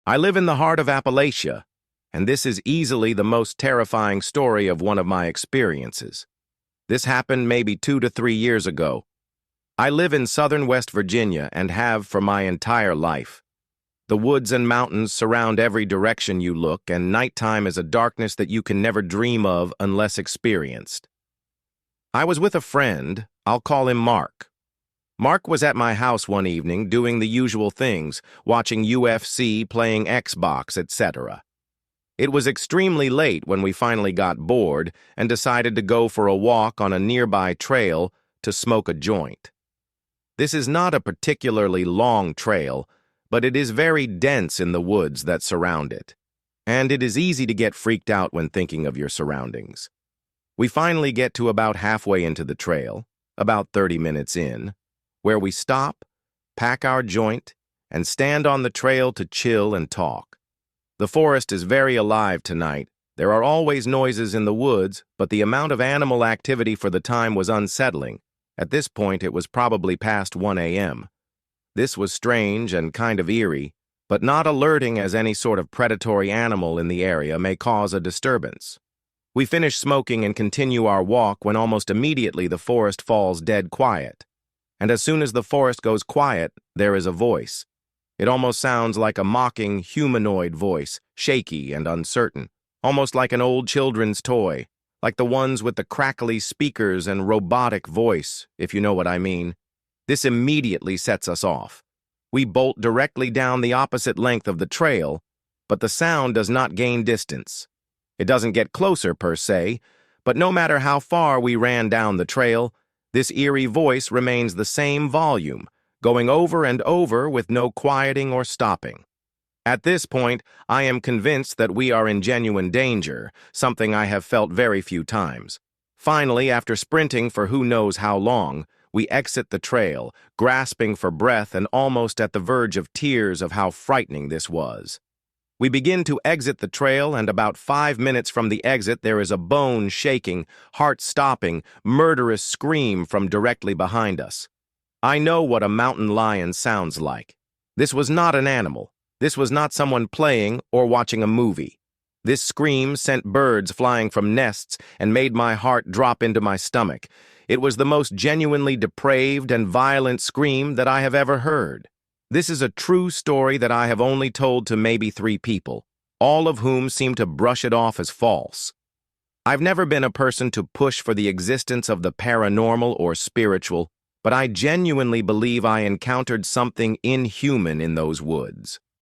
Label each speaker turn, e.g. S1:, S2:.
S1: I live in the heart of Appalachia, and this is easily the most terrifying story of one of my experiences. This happened maybe 2 to 3 years ago. I live in southern West Virginia and have for my entire life. The woods and mountains surround every direction you look, and nighttime is a darkness that you can never dream of unless experienced. I was with a friend. I'll call him Mark. Mark was at my house one evening doing the usual things, watching UFC, playing Xbox, etc. It was extremely late when we finally got bored and decided to go for a walk on a nearby trail to smoke a joint. This is not a particularly long trail, but it is very dense in the woods that surround it, and it is easy to get freaked out when thinking of your surroundings. We finally get to about halfway into the trail, about 30 minutes in, where we stop, pack our joint, and stand on the trail to chill and talk. The forest is very alive tonight. There are always noises in the woods, but the amount of animal activity for the time was unsettling. At this point, it was probably past 1 a.m. This was strange and kind of eerie, but not alerting, as any sort of predatory animal in the area may cause a disturbance. We finish smoking and continue our walk when almost immediately the forest falls dead quiet. And as soon as the forest goes quiet, there is a voice. It almost sounds like a mocking humanoid voice, shaky and uncertain, almost like an old children's toy, like the ones with the crackly speakers and robotic voice, if you know what I mean. This immediately sets us off. We bolt directly down the opposite length of the trail, but the sound does not gain distance. It doesn't get closer per se, but no matter how far we ran down the trail, this eerie voice remains the same volume, going over and over with no quieting or stopping. At this point, I am convinced that we are in genuine danger, something I have felt very few times. Finally, after sprinting for who knows how long, we exit the trail, grasping for breath and almost at the verge of tears of how frightening this was. We begin to exit the trail, and about 5 minutes from the exit there is a bone-shaking, heart-stopping, murderous scream from directly behind us. I know what a mountain lion sounds like. This was not an animal. This was not someone playing or watching a movie. This scream sent birds flying from nests and made my heart drop into my stomach. It was the most genuinely depraved and violent scream that I have ever heard. This is a true story that I have only told to maybe 3 people, all of whom seem to brush it off as false. I've never been a person to push for the existence of the paranormal or spiritual, but I genuinely believe I encountered something inhuman in those woods.